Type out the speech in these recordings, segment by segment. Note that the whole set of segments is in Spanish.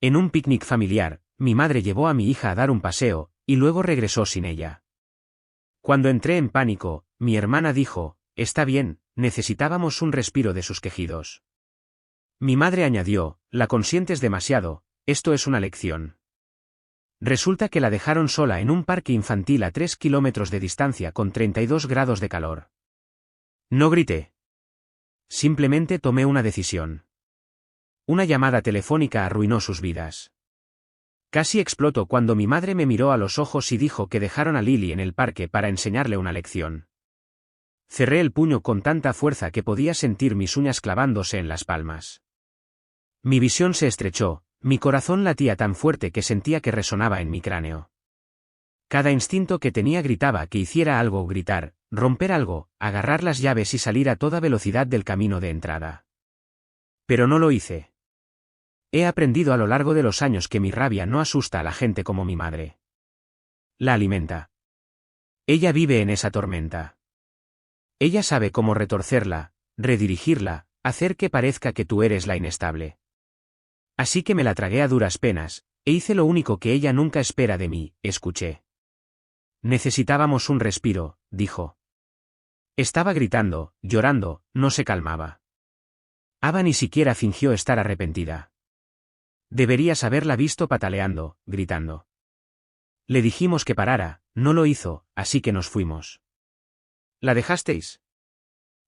En un picnic familiar, mi madre llevó a mi hija a dar un paseo, y luego regresó sin ella. Cuando entré en pánico, mi hermana dijo, «Está bien, necesitábamos un respiro de sus quejidos». Mi madre añadió, «La consientes demasiado, esto es una lección». Resulta que la dejaron sola en un parque infantil a 3 kilómetros de distancia con 32 grados de calor. No grité. Simplemente tomé una decisión. Una llamada telefónica arruinó sus vidas. Casi explotó cuando mi madre me miró a los ojos y dijo que dejaron a Lily en el parque para enseñarle una lección. Cerré el puño con tanta fuerza que podía sentir mis uñas clavándose en las palmas. Mi visión se estrechó, mi corazón latía tan fuerte que sentía que resonaba en mi cráneo. Cada instinto que tenía gritaba que hiciera algo, gritar, romper algo, agarrar las llaves y salir a toda velocidad del camino de entrada. Pero no lo hice. He aprendido a lo largo de los años que mi rabia no asusta a la gente como mi madre. La alimenta. Ella vive en esa tormenta. Ella sabe cómo retorcerla, redirigirla, hacer que parezca que tú eres la inestable. Así que me la tragué a duras penas, e hice lo único que ella nunca espera de mí, escuché. Necesitábamos un respiro, dijo. Estaba gritando, llorando, no se calmaba. Ava ni siquiera fingió estar arrepentida. Deberías haberla visto pataleando, gritando. Le dijimos que parara, no lo hizo, así que nos fuimos. ¿La dejasteis?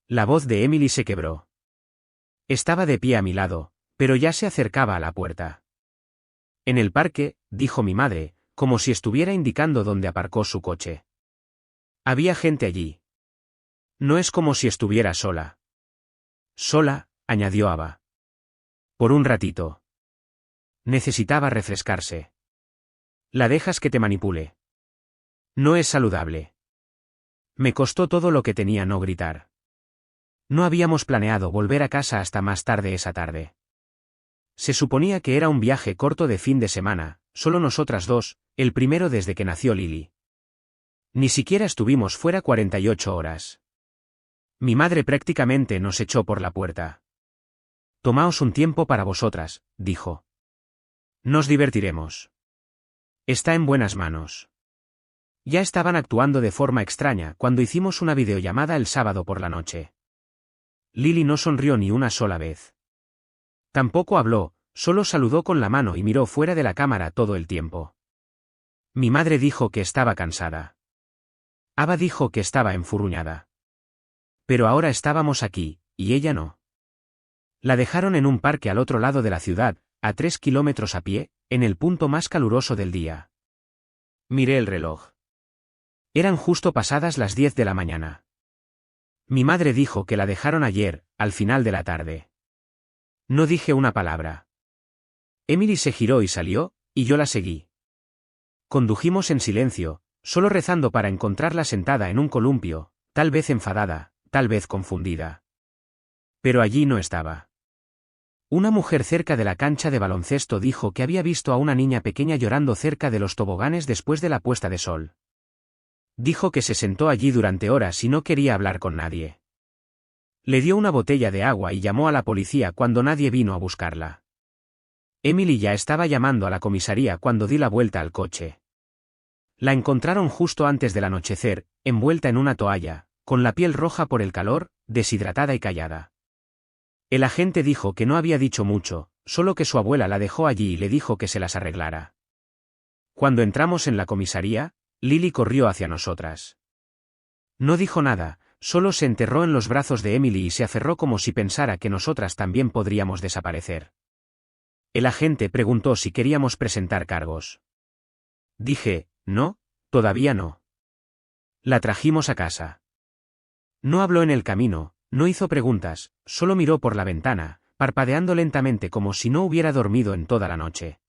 La voz de Emily se quebró. Estaba de pie a mi lado, pero ya se acercaba a la puerta. En el parque, dijo mi madre, como si estuviera indicando dónde aparcó su coche. Había gente allí. No es como si estuviera sola. Sola, añadió Ava. Por un ratito. Necesitaba refrescarse. La dejas que te manipule. No es saludable. Me costó todo lo que tenía no gritar. No habíamos planeado volver a casa hasta más tarde esa tarde. Se suponía que era un viaje corto de fin de semana, solo nosotras dos, el primero desde que nació Lily. Ni siquiera estuvimos fuera 48 horas. Mi madre prácticamente nos echó por la puerta. Tomaos un tiempo para vosotras, dijo. Nos divertiremos. Está en buenas manos. Ya estaban actuando de forma extraña cuando hicimos una videollamada el sábado por la noche. Lily no sonrió ni una sola vez. Tampoco habló, solo saludó con la mano y miró fuera de la cámara todo el tiempo. Mi madre dijo que estaba cansada. Ava dijo que estaba enfurruñada. Pero ahora estábamos aquí, y ella no. La dejaron en un parque al otro lado de la ciudad, a 3 kilómetros a pie, en el punto más caluroso del día. Miré el reloj. Eran justo pasadas las 10 de la mañana. Mi madre dijo que la dejaron ayer, al final de la tarde. No dije una palabra. Emily se giró y salió, y yo la seguí. Condujimos en silencio, solo rezando para encontrarla sentada en un columpio, tal vez enfadada, tal vez confundida. Pero allí no estaba. Una mujer cerca de la cancha de baloncesto dijo que había visto a una niña pequeña llorando cerca de los toboganes después de la puesta de sol. Dijo que se sentó allí durante horas y no quería hablar con nadie. Le dio una botella de agua y llamó a la policía cuando nadie vino a buscarla. Emily ya estaba llamando a la comisaría cuando di la vuelta al coche. La encontraron justo antes del anochecer, envuelta en una toalla, con la piel roja por el calor, deshidratada y callada. El agente dijo que no había dicho mucho, solo que su abuela la dejó allí y le dijo que se las arreglara. Cuando entramos en la comisaría, Lily corrió hacia nosotras. No dijo nada, solo se enterró en los brazos de Emily y se aferró como si pensara que nosotras también podríamos desaparecer. El agente preguntó si queríamos presentar cargos. Dije, no, todavía no. La trajimos a casa. No habló en el camino, no hizo preguntas, solo miró por la ventana, parpadeando lentamente como si no hubiera dormido en toda la noche.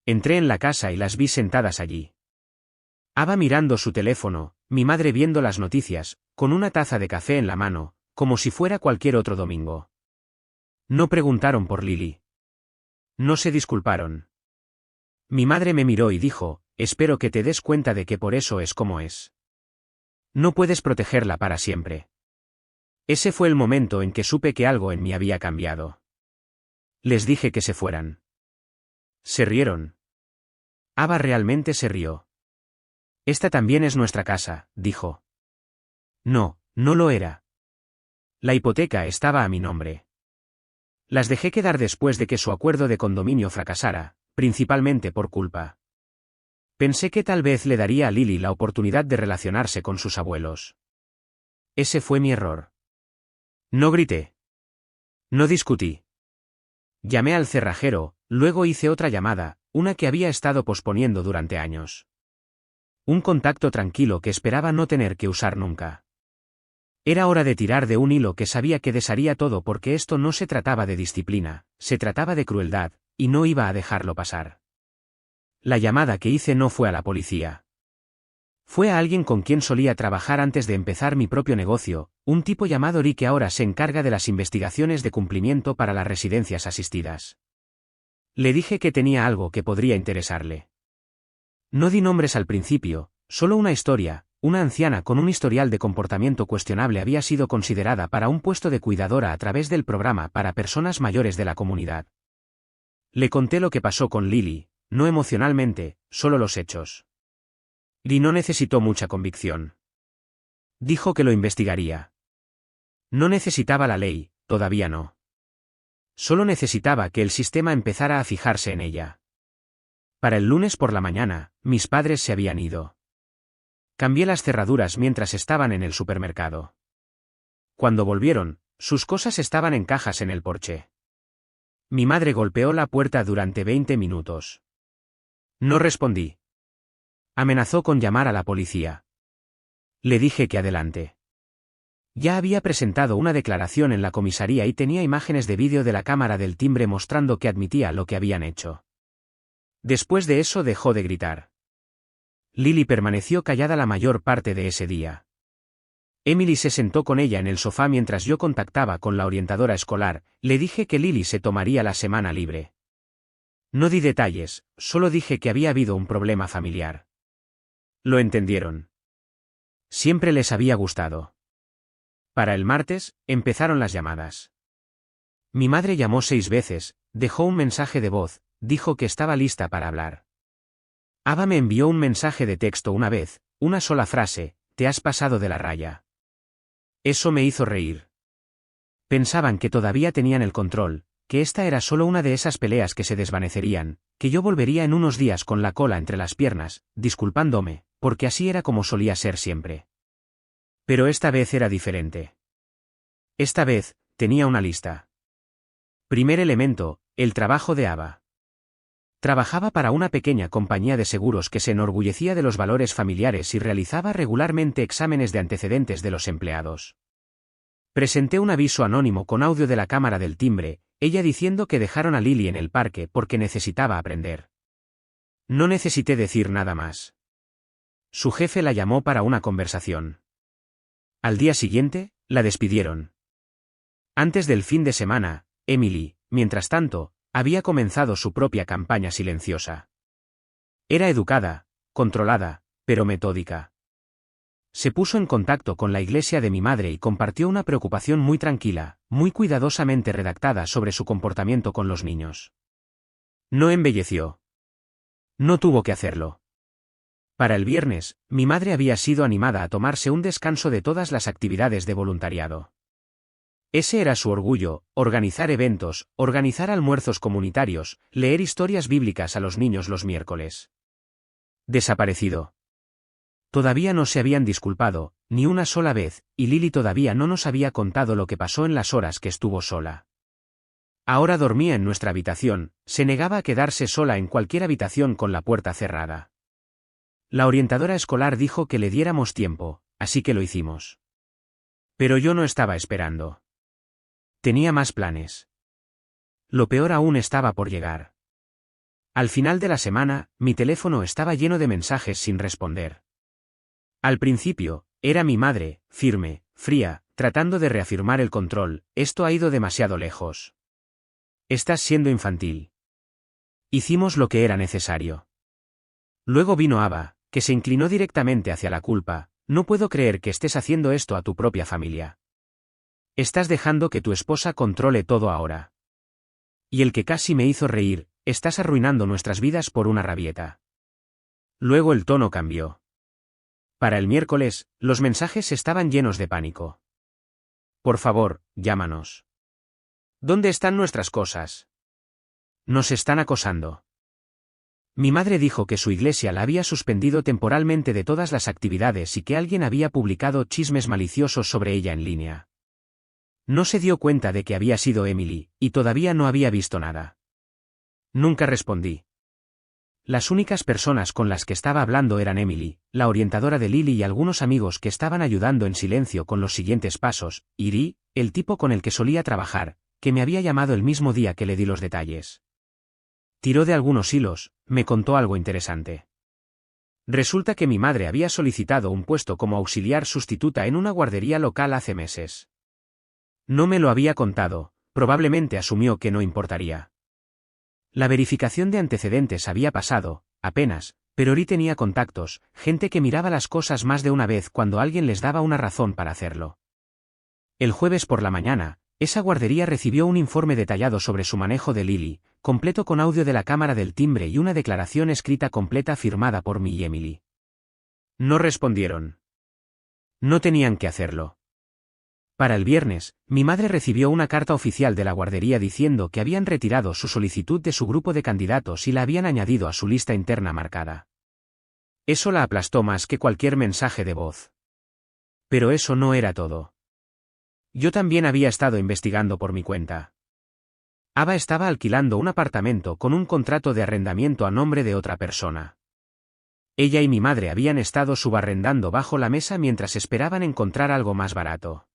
Entré en la casa y las vi sentadas allí. Ava mirando su teléfono, mi madre viendo las noticias, con una taza de café en la mano, como si fuera cualquier otro domingo. No preguntaron por Lily. No se disculparon. Mi madre me miró y dijo, espero que te des cuenta de que por eso es como es. No puedes protegerla para siempre. Ese fue el momento en que supe que algo en mí había cambiado. Les dije que se fueran. Se rieron. Ava realmente se rió. Esta también es nuestra casa, dijo. No, no lo era. La hipoteca estaba a mi nombre. Las dejé quedar después de que su acuerdo de condominio fracasara, principalmente por culpa. Pensé que tal vez le daría a Lily la oportunidad de relacionarse con sus abuelos. Ese fue mi error. No grité. No discutí. Llamé al cerrajero, luego hice otra llamada, una que había estado posponiendo durante años. Un contacto tranquilo que esperaba no tener que usar nunca. Era hora de tirar de un hilo que sabía que desharía todo porque esto no se trataba de disciplina, se trataba de crueldad, y no iba a dejarlo pasar. La llamada que hice no fue a la policía. Fue a alguien con quien solía trabajar antes de empezar mi propio negocio, un tipo llamado Rick que ahora se encarga de las investigaciones de cumplimiento para las residencias asistidas. Le dije que tenía algo que podría interesarle. No di nombres al principio, solo una historia. Una anciana con un historial de comportamiento cuestionable había sido considerada para un puesto de cuidadora a través del programa para personas mayores de la comunidad. Le conté lo que pasó con Lily, no emocionalmente, solo los hechos. Lee no necesitó mucha convicción. Dijo que lo investigaría. No necesitaba la ley, todavía no. Solo necesitaba que el sistema empezara a fijarse en ella. Para el lunes por la mañana, mis padres se habían ido. Cambié las cerraduras mientras estaban en el supermercado. Cuando volvieron, sus cosas estaban en cajas en el porche. Mi madre golpeó la puerta durante 20 minutos. No respondí. Amenazó con llamar a la policía. Le dije que adelante. Ya había presentado una declaración en la comisaría y tenía imágenes de vídeo de la cámara del timbre mostrando que admitía lo que habían hecho. Después de eso dejó de gritar. Lily permaneció callada la mayor parte de ese día. Emily se sentó con ella en el sofá mientras yo contactaba con la orientadora escolar. Le dije que Lily se tomaría la semana libre. No di detalles, solo dije que había habido un problema familiar. Lo entendieron. Siempre les había gustado. Para el martes, empezaron las llamadas. Mi madre llamó 6 veces, dejó un mensaje de voz, dijo que estaba lista para hablar. Ava me envió un mensaje de texto una vez, una sola frase: te has pasado de la raya. Eso me hizo reír. Pensaban que todavía tenían el control, que esta era solo una de esas peleas que se desvanecerían, que yo volvería en unos días con la cola entre las piernas, disculpándome, porque así era como solía ser siempre. Pero esta vez era diferente. Esta vez, tenía una lista. Primer elemento, el trabajo de Ava. Trabajaba para una pequeña compañía de seguros que se enorgullecía de los valores familiares y realizaba regularmente exámenes de antecedentes de los empleados. Presenté un aviso anónimo con audio de la cámara del timbre, ella diciendo que dejaron a Lily en el parque porque necesitaba aprender. No necesité decir nada más. Su jefe la llamó para una conversación. Al día siguiente, la despidieron. Antes del fin de semana, Emily, mientras tanto, había comenzado su propia campaña silenciosa. Era educada, controlada, pero metódica. Se puso en contacto con la iglesia de mi madre y compartió una preocupación muy tranquila, muy cuidadosamente redactada sobre su comportamiento con los niños. No embelleció. No tuvo que hacerlo. Para el viernes, mi madre había sido animada a tomarse un descanso de todas las actividades de voluntariado. Ese era su orgullo: organizar eventos, organizar almuerzos comunitarios, leer historias bíblicas a los niños los miércoles. Desaparecido. Todavía no se habían disculpado, ni una sola vez, y Lily todavía no nos había contado lo que pasó en las horas que estuvo sola. Ahora dormía en nuestra habitación, se negaba a quedarse sola en cualquier habitación con la puerta cerrada. La orientadora escolar dijo que le diéramos tiempo, así que lo hicimos. Pero yo no estaba esperando. Tenía más planes. Lo peor aún estaba por llegar. Al final de la semana, mi teléfono estaba lleno de mensajes sin responder. Al principio, era mi madre, firme, fría, tratando de reafirmar el control: esto ha ido demasiado lejos. Estás siendo infantil. Hicimos lo que era necesario. Luego vino Ava, que se inclinó directamente hacia la culpa: no puedo creer que estés haciendo esto a tu propia familia. Estás dejando que tu esposa controle todo ahora. Y el que casi me hizo reír: estás arruinando nuestras vidas por una rabieta. Luego el tono cambió. Para el miércoles, los mensajes estaban llenos de pánico. Por favor, llámanos. ¿Dónde están nuestras cosas? Nos están acosando. Mi madre dijo que su iglesia la había suspendido temporalmente de todas las actividades y que alguien había publicado chismes maliciosos sobre ella en línea. No se dio cuenta de que había sido Emily, y todavía no había visto nada. Nunca respondí. Las únicas personas con las que estaba hablando eran Emily, la orientadora de Lily y algunos amigos que estaban ayudando en silencio con los siguientes pasos, y Ri, el tipo con el que solía trabajar, que me había llamado el mismo día que le di los detalles. Tiró de algunos hilos, me contó algo interesante. Resulta que mi madre había solicitado un puesto como auxiliar sustituta en una guardería local hace meses. No me lo había contado, probablemente asumió que no importaría. La verificación de antecedentes había pasado, apenas, pero Ri tenía contactos, gente que miraba las cosas más de una vez cuando alguien les daba una razón para hacerlo. El jueves por la mañana, esa guardería recibió un informe detallado sobre su manejo de Lily, completo con audio de la cámara del timbre y una declaración escrita completa firmada por mí y Emily. No respondieron. No tenían que hacerlo. Para el viernes, mi madre recibió una carta oficial de la guardería diciendo que habían retirado su solicitud de su grupo de candidatos y la habían añadido a su lista interna marcada. Eso la aplastó más que cualquier mensaje de voz. Pero eso no era todo. Yo también había estado investigando por mi cuenta. Ava estaba alquilando un apartamento con un contrato de arrendamiento a nombre de otra persona. Ella y mi madre habían estado subarrendando bajo la mesa mientras esperaban encontrar algo más barato.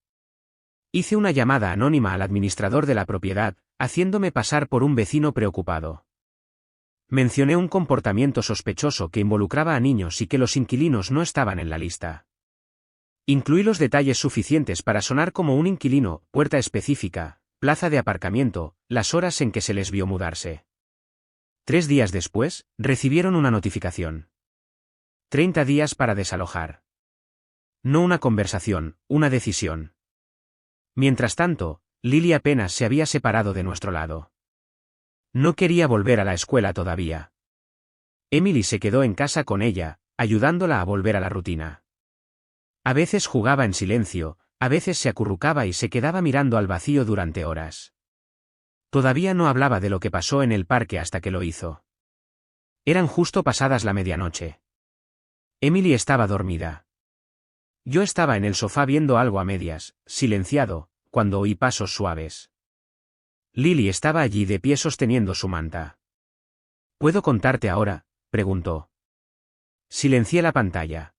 Hice una llamada anónima al administrador de la propiedad, haciéndome pasar por un vecino preocupado. Mencioné un comportamiento sospechoso que involucraba a niños y que los inquilinos no estaban en la lista. Incluí los detalles suficientes para sonar como un inquilino, puerta específica, plaza de aparcamiento, las horas en que se les vio mudarse. 3 días después, recibieron una notificación. 30 días para desalojar. No una conversación, una decisión. Mientras tanto, Lily apenas se había separado de nuestro lado. No quería volver a la escuela todavía. Emily se quedó en casa con ella, ayudándola a volver a la rutina. A veces jugaba en silencio, a veces se acurrucaba y se quedaba mirando al vacío durante horas. Todavía no hablaba de lo que pasó en el parque hasta que lo hizo. Eran justo pasadas la medianoche. Emily estaba dormida. Yo estaba en el sofá viendo algo a medias, silenciado, cuando oí pasos suaves. Lily estaba allí de pie sosteniendo su manta. ¿Puedo contarte ahora?, preguntó. Silencié la pantalla.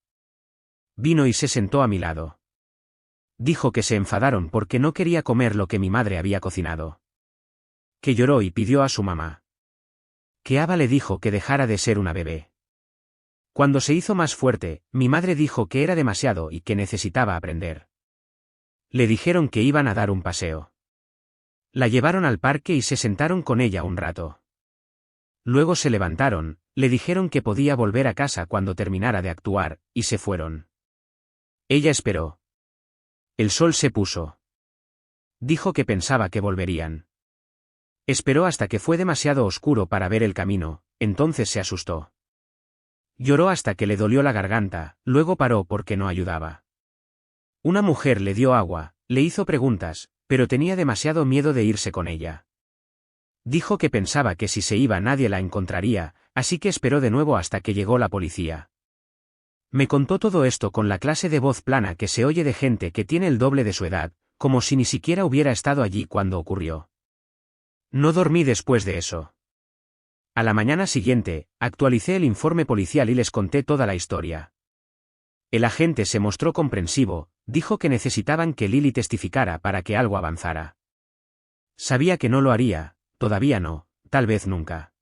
Vino y se sentó a mi lado. Dijo que se enfadaron porque no quería comer lo que mi madre había cocinado. Que lloró y pidió a su mamá. Que Ava le dijo que dejara de ser una bebé. Cuando se hizo más fuerte, mi madre dijo que era demasiado y que necesitaba aprender. Le dijeron que iban a dar un paseo. La llevaron al parque y se sentaron con ella un rato. Luego se levantaron, le dijeron que podía volver a casa cuando terminara de actuar, y se fueron. Ella esperó. El sol se puso. Dijo que pensaba que volverían. Esperó hasta que fue demasiado oscuro para ver el camino, entonces se asustó. Lloró hasta que le dolió la garganta, luego paró porque no ayudaba. Una mujer le dio agua, le hizo preguntas, pero tenía demasiado miedo de irse con ella. Dijo que pensaba que si se iba nadie la encontraría, así que esperó de nuevo hasta que llegó la policía. Me contó todo esto con la clase de voz plana que se oye de gente que tiene el doble de su edad, como si ni siquiera hubiera estado allí cuando ocurrió. No dormí después de eso. A la mañana siguiente, actualicé el informe policial y les conté toda la historia. El agente se mostró comprensivo, dijo que necesitaban que Lily testificara para que algo avanzara. Sabía que no lo haría, todavía no, tal vez nunca.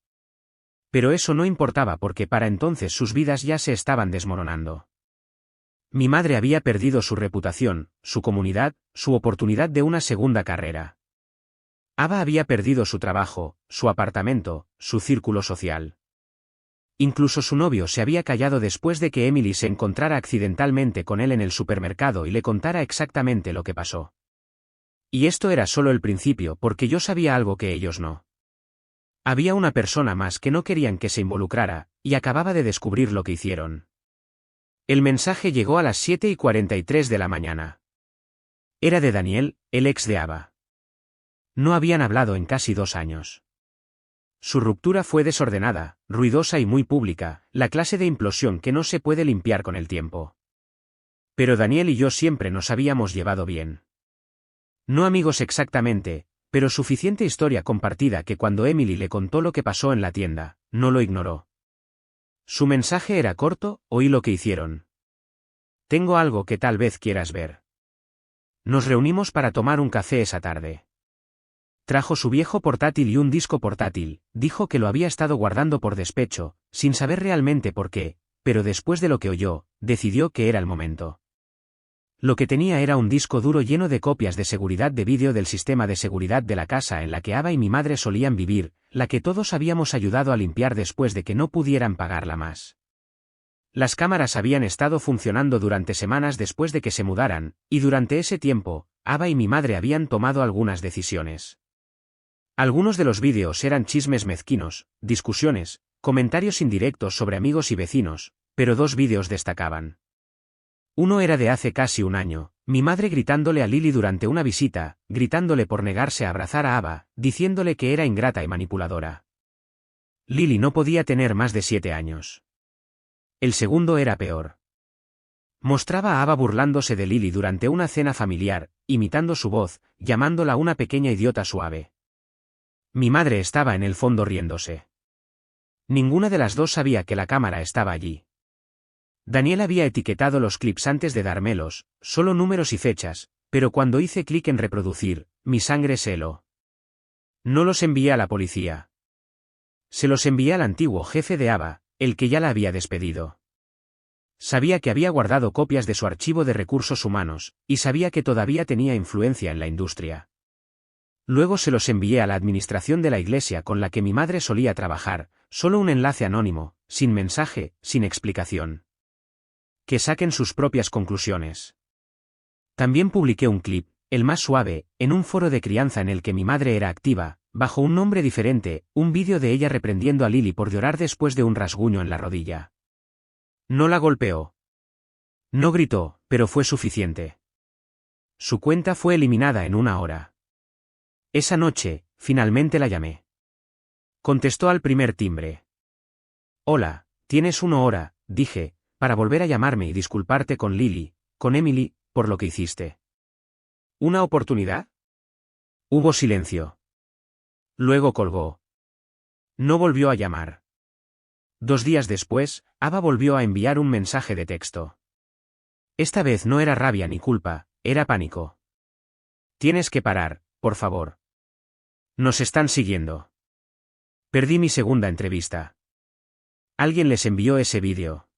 Pero eso no importaba porque para entonces sus vidas ya se estaban desmoronando. Mi madre había perdido su reputación, su comunidad, su oportunidad de una segunda carrera. Ava había perdido su trabajo, su apartamento, su círculo social. Incluso su novio se había callado después de que Emily se encontrara accidentalmente con él en el supermercado y le contara exactamente lo que pasó. Y esto era solo el principio porque yo sabía algo que ellos no. Había una persona más que no querían que se involucrara, y acababa de descubrir lo que hicieron. El mensaje llegó a las 7:43 de la mañana. Era de Daniel, el ex de Ava. No habían hablado en casi 2 años. Su ruptura fue desordenada, ruidosa y muy pública, la clase de implosión que no se puede limpiar con el tiempo. Pero Daniel y yo siempre nos habíamos llevado bien. No amigos exactamente, pero suficiente historia compartida que cuando Emily le contó lo que pasó en la tienda, no lo ignoró. Su mensaje era corto: oí lo que hicieron. Tengo algo que tal vez quieras ver. Nos reunimos para tomar un café esa tarde. Trajo su viejo portátil y un disco portátil, dijo que lo había estado guardando por despecho, sin saber realmente por qué, pero después de lo que oyó, decidió que era el momento. Lo que tenía era un disco duro lleno de copias de seguridad de vídeo del sistema de seguridad de la casa en la que Ava y mi madre solían vivir, la que todos habíamos ayudado a limpiar después de que no pudieran pagarla más. Las cámaras habían estado funcionando durante semanas después de que se mudaran, y durante ese tiempo, Ava y mi madre habían tomado algunas decisiones. Algunos de los vídeos eran chismes mezquinos, discusiones, comentarios indirectos sobre amigos y vecinos, pero 2 vídeos destacaban. Uno era de hace casi un año, mi madre gritándole a Lily durante una visita, gritándole por negarse a abrazar a Ava, diciéndole que era ingrata y manipuladora. Lily no podía tener más de 7 años. El segundo era peor. Mostraba a Ava burlándose de Lily durante una cena familiar, imitando su voz, llamándola una pequeña idiota suave. Mi madre estaba en el fondo riéndose. Ninguna de las dos sabía que la cámara estaba allí. Daniel había etiquetado los clips antes de dármelos, solo números y fechas, pero cuando hice clic en reproducir, mi sangre se heló. No los envié a la policía. Se los envié al antiguo jefe de Ava, el que ya la había despedido. Sabía que había guardado copias de su archivo de recursos humanos, y sabía que todavía tenía influencia en la industria. Luego se los envié a la administración de la iglesia con la que mi madre solía trabajar, solo un enlace anónimo, sin mensaje, sin explicación. Que saquen sus propias conclusiones. También publiqué un clip, el más suave, en un foro de crianza en el que mi madre era activa, bajo un nombre diferente, un vídeo de ella reprendiendo a Lily por llorar después de un rasguño en la rodilla. No la golpeó. No gritó, pero fue suficiente. Su cuenta fue eliminada en 1 hora. Esa noche, finalmente la llamé. Contestó al primer timbre. Hola, ¿tienes 1 hora?, dije, para volver a llamarme y disculparte con Lily, con Emily, por lo que hiciste. ¿Una oportunidad? Hubo silencio. Luego colgó. No volvió a llamar. 2 días después, Ava volvió a enviar un mensaje de texto. Esta vez no era rabia ni culpa, era pánico. Tienes que parar, por favor. Nos están siguiendo. Perdí mi segunda entrevista. Alguien les envió ese vídeo.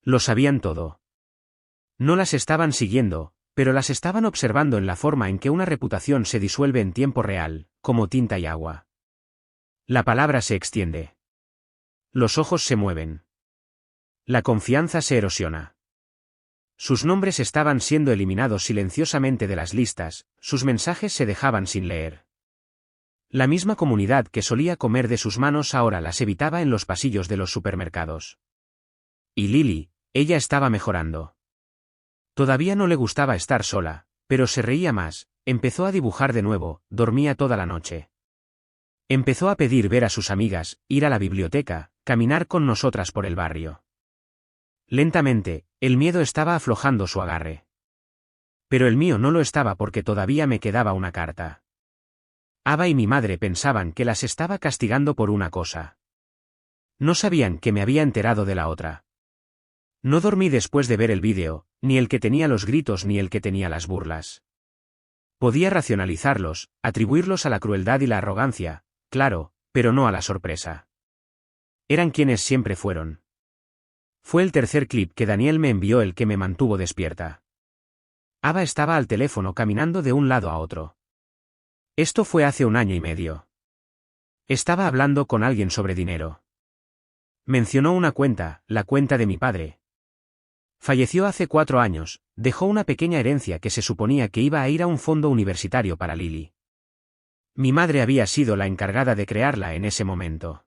Lo sabían todo. No las estaban siguiendo, pero las estaban observando en la forma en que una reputación se disuelve en tiempo real, como tinta y agua. La palabra se extiende. Los ojos se mueven. La confianza se erosiona. Sus nombres estaban siendo eliminados silenciosamente de las listas, sus mensajes se dejaban sin leer. La misma comunidad que solía comer de sus manos ahora las evitaba en los pasillos de los supermercados. Y Lily, ella estaba mejorando. Todavía no le gustaba estar sola, pero se reía más, empezó a dibujar de nuevo, dormía toda la noche. Empezó a pedir ver a sus amigas, ir a la biblioteca, caminar con nosotras por el barrio. Lentamente, el miedo estaba aflojando su agarre. Pero el mío no lo estaba porque todavía me quedaba una carta. Ava y mi madre pensaban que las estaba castigando por una cosa. No sabían que me había enterado de la otra. No dormí después de ver el vídeo, ni el que tenía los gritos ni el que tenía las burlas. Podía racionalizarlos, atribuirlos a la crueldad y la arrogancia, claro, pero no a la sorpresa. Eran quienes siempre fueron. Fue el tercer clip que Daniel me envió el que me mantuvo despierta. Ava estaba al teléfono caminando de un lado a otro. Esto fue hace 1 año y medio. Estaba hablando con alguien sobre dinero. Mencionó una cuenta, la cuenta de mi padre. Falleció hace 4 años, dejó una pequeña herencia que se suponía que iba a ir a un fondo universitario para Lily. Mi madre había sido la encargada de crearla en ese momento.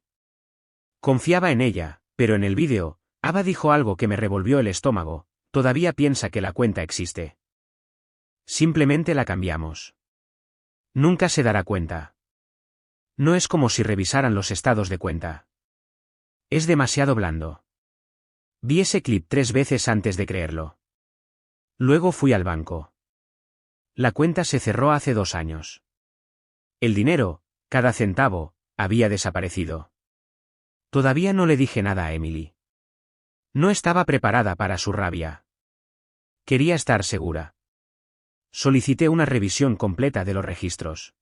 Confiaba en ella, pero en el vídeo, Ava dijo algo que me revolvió el estómago: todavía piensa que la cuenta existe. Simplemente la cambiamos. Nunca se dará cuenta. No es como si revisaran los estados de cuenta. Es demasiado blando. Vi ese clip 3 veces antes de creerlo. Luego fui al banco. La cuenta se cerró hace 2 años. El dinero, cada centavo, había desaparecido. Todavía no le dije nada a Emily. No estaba preparada para su rabia. Quería estar segura. Solicité una revisión completa de los registros.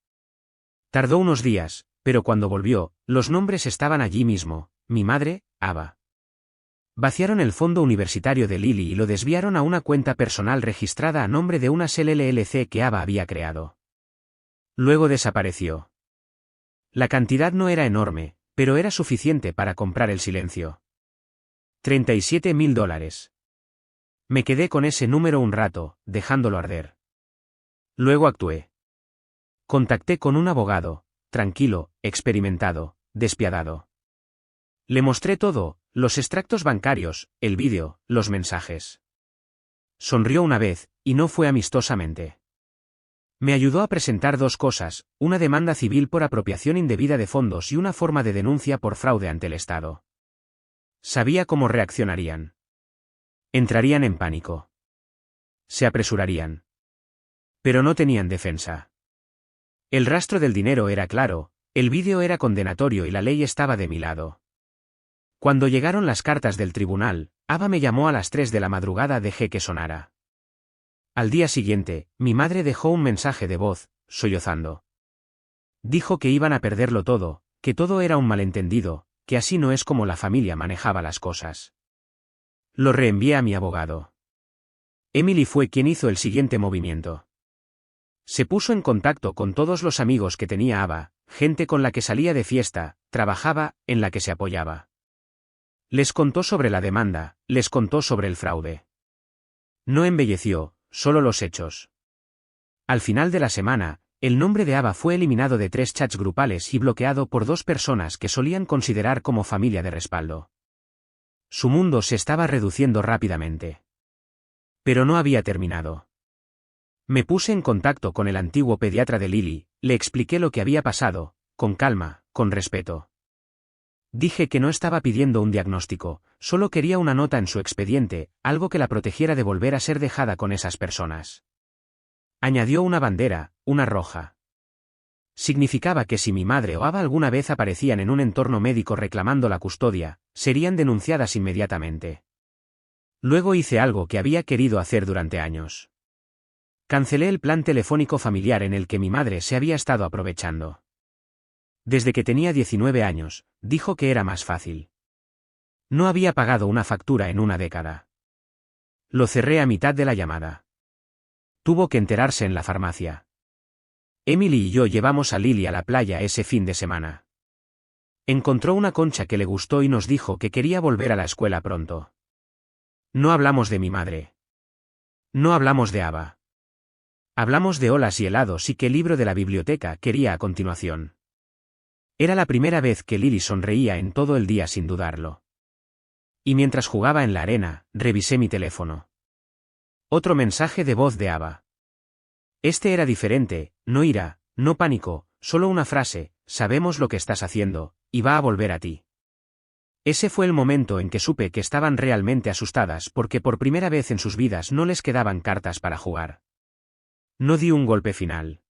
Tardó unos días, pero cuando volvió, los nombres estaban allí mismo: mi madre, Ava. Vaciaron el fondo universitario de Lily y lo desviaron a una cuenta personal registrada a nombre de una LLC que Ava había creado. Luego desapareció. La cantidad no era enorme, pero era suficiente para comprar el silencio. $37.000. Me quedé con ese número un rato, dejándolo arder. Luego actué. Contacté con un abogado, tranquilo, experimentado, despiadado. Le mostré todo: los extractos bancarios, el vídeo, los mensajes. Sonrió una vez, y no fue amistosamente. Me ayudó a presentar 2 cosas: una demanda civil por apropiación indebida de fondos y una forma de denuncia por fraude ante el Estado. Sabía cómo reaccionarían. Entrarían en pánico. Se apresurarían. Pero no tenían defensa. El rastro del dinero era claro, el vídeo era condenatorio y la ley estaba de mi lado. Cuando llegaron las cartas del tribunal, Ava me llamó a las 3 de la madrugada. Dejé que sonara. Al día siguiente, mi madre dejó un mensaje de voz, sollozando. Dijo que iban a perderlo todo, que todo era un malentendido, que así no es como la familia manejaba las cosas. Lo reenvié a mi abogado. Emily fue quien hizo el siguiente movimiento. Se puso en contacto con todos los amigos que tenía Ava, gente con la que salía de fiesta, trabajaba, en la que se apoyaba. Les contó sobre la demanda, les contó sobre el fraude. No embelleció, solo los hechos. Al final de la semana, el nombre de Ava fue eliminado de 3 chats grupales y bloqueado por 2 personas que solían considerar como familia de respaldo. Su mundo se estaba reduciendo rápidamente. Pero no había terminado. Me puse en contacto con el antiguo pediatra de Lily, le expliqué lo que había pasado, con calma, con respeto. Dije que no estaba pidiendo un diagnóstico, solo quería una nota en su expediente, algo que la protegiera de volver a ser dejada con esas personas. Añadió una bandera, una roja. Significaba que si mi madre o Ava alguna vez aparecían en un entorno médico reclamando la custodia, serían denunciadas inmediatamente. Luego hice algo que había querido hacer durante años. Cancelé el plan telefónico familiar en el que mi madre se había estado aprovechando. Desde que tenía 19 años, dijo que era más fácil. No había pagado una factura en una década. Lo cerré a mitad de la llamada. Tuvo que enterarse en la farmacia. Emily y yo llevamos a Lily a la playa ese fin de semana. Encontró una concha que le gustó y nos dijo que quería volver a la escuela pronto. No hablamos de mi madre. No hablamos de Ava. Hablamos de olas y helados y qué libro de la biblioteca quería a continuación. Era la primera vez que Lily sonreía en todo el día sin dudarlo. Y mientras jugaba en la arena, revisé mi teléfono. Otro mensaje de voz de Ava. Este era diferente: no ira, no pánico, solo una frase: sabemos lo que estás haciendo, y va a volver a ti. Ese fue el momento en que supe que estaban realmente asustadas porque por primera vez en sus vidas no les quedaban cartas para jugar. No di un golpe final.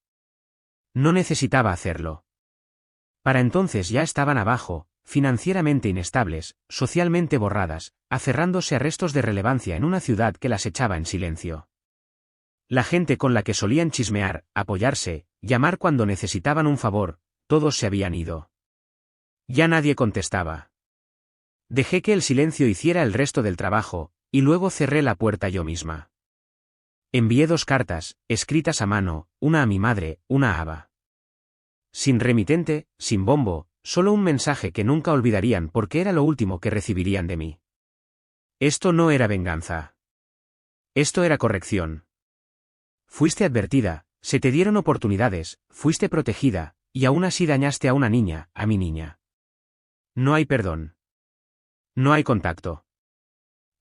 No necesitaba hacerlo. Para entonces ya estaban abajo, financieramente inestables, socialmente borradas, aferrándose a restos de relevancia en una ciudad que las echaba en silencio. La gente con la que solían chismear, apoyarse, llamar cuando necesitaban un favor, todos se habían ido. Ya nadie contestaba. Dejé que el silencio hiciera el resto del trabajo, y luego cerré la puerta yo misma. Envié 2 cartas, escritas a mano, una a mi madre, una a Ava. Sin remitente, sin bombo, solo un mensaje que nunca olvidarían porque era lo último que recibirían de mí. Esto no era venganza. Esto era corrección. Fuiste advertida, se te dieron oportunidades, fuiste protegida, Y aún así dañaste a una niña, a mi niña. No hay perdón. No hay contacto.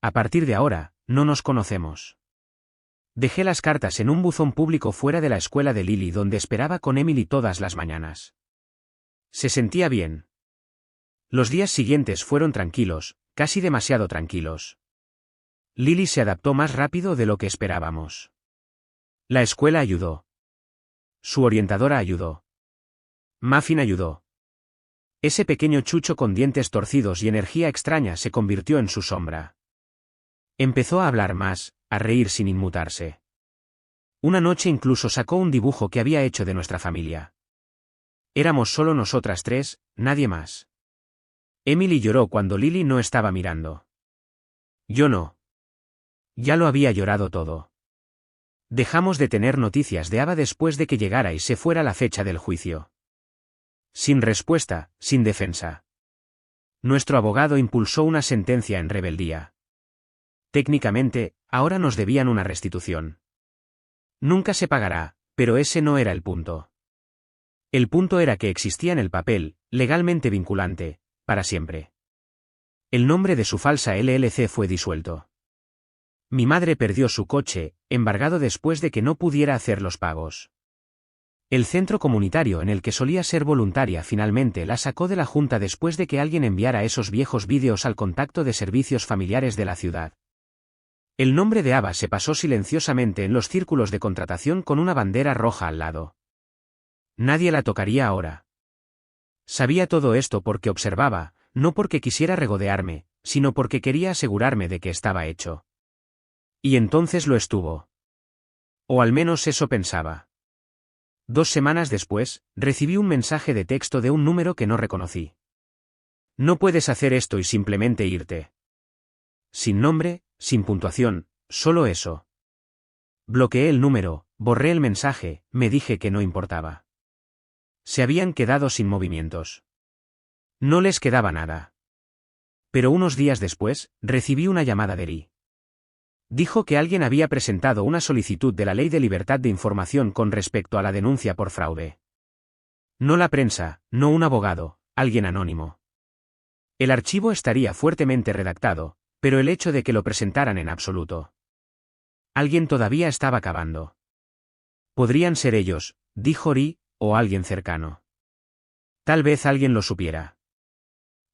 A partir de ahora, no nos conocemos. Dejé las cartas en un buzón público fuera de la escuela de Lily donde esperaba con Emily todas las mañanas. Se sentía bien. Los días siguientes fueron tranquilos, casi demasiado tranquilos. Lily se adaptó más rápido de lo que esperábamos. La escuela ayudó. Su orientadora ayudó. Muffin ayudó. Ese pequeño chucho con dientes torcidos y energía extraña se convirtió en su sombra. Empezó a hablar más, a reír sin inmutarse. Una noche incluso sacó un dibujo que había hecho de nuestra familia. Éramos solo nosotras tres, nadie más. Emily lloró cuando Lily no estaba mirando. Yo no. Ya lo había llorado todo. Dejamos de tener noticias de Ava después de que llegara y se fuera la fecha del juicio. Sin respuesta, sin defensa. Nuestro abogado impulsó una sentencia en rebeldía. Técnicamente, ahora nos debían una restitución. Nunca se pagará, pero ese no era el punto. El punto era que existía en el papel, legalmente vinculante, para siempre. El nombre de su falsa LLC fue disuelto. Mi madre perdió su coche, embargado después de que no pudiera hacer los pagos. El centro comunitario en el que solía ser voluntaria finalmente la sacó de la junta después de que alguien enviara esos viejos vídeos al contacto de servicios familiares de la ciudad. El nombre de Ava se pasó silenciosamente en los círculos de contratación con una bandera roja al lado. Nadie la tocaría ahora. Sabía todo esto porque observaba, no porque quisiera regodearme, sino porque quería asegurarme de que estaba hecho. Y entonces lo estuvo. O al menos eso pensaba. 2 semanas después, recibí un mensaje de texto de un número que no reconocí. No puedes hacer esto y simplemente irte. Sin nombre, sin puntuación, solo eso. Bloqueé el número, borré el mensaje, me dije que no importaba. Se habían quedado sin movimientos. No les quedaba nada. Pero unos días después, recibí una llamada de Eri. Dijo que alguien había presentado una solicitud de la Ley de Libertad de Información con respecto a la denuncia por fraude. No la prensa, no un abogado, alguien anónimo. El archivo estaría fuertemente redactado, pero el hecho de que lo presentaran en absoluto. Alguien todavía estaba cavando. Podrían ser ellos, dijo Eri, o alguien cercano. Tal vez alguien lo supiera.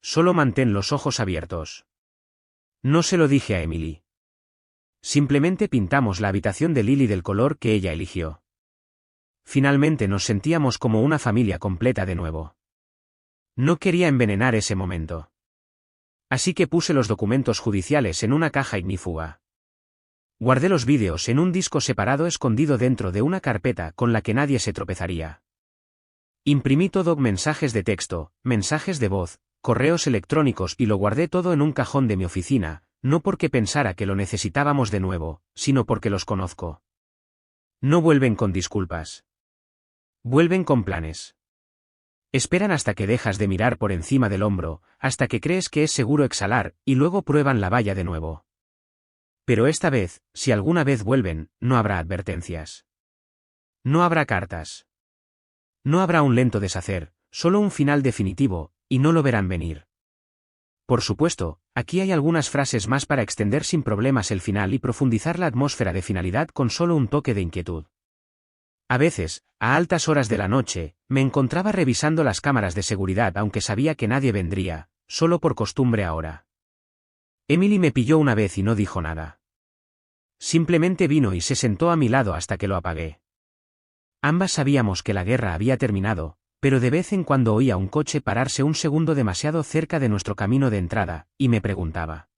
Solo mantén los ojos abiertos. No se lo dije a Emily. Simplemente pintamos la habitación de Lily del color que ella eligió. Finalmente nos sentíamos como una familia completa de nuevo. No quería envenenar ese momento. Así que puse los documentos judiciales en una caja ignífuga. Guardé los vídeos en un disco separado escondido dentro de una carpeta con la que nadie se tropezaría. Imprimí todo, mensajes de texto, mensajes de voz, correos electrónicos y lo guardé todo en un cajón de mi oficina, no porque pensara que lo necesitábamos de nuevo, sino porque los conozco. No vuelven con disculpas. Vuelven con planes. Esperan hasta que dejas de mirar por encima del hombro, hasta que crees que es seguro exhalar, y luego prueban la valla de nuevo. Pero esta vez, si alguna vez vuelven, no habrá advertencias. No habrá cartas. No habrá un lento deshacer, solo un final definitivo, y no lo verán venir. Por supuesto, aquí hay algunas frases más para extender sin problemas el final y profundizar la atmósfera de finalidad con solo un toque de inquietud. A veces, a altas horas de la noche, me encontraba revisando las cámaras de seguridad aunque sabía que nadie vendría, solo por costumbre ahora. Emily me pilló una vez y no dijo nada. Simplemente vino y se sentó a mi lado hasta que lo apagué. Ambas sabíamos que la guerra había terminado, pero de vez en cuando oía un coche pararse un segundo demasiado cerca de nuestro camino de entrada, y me preguntaba.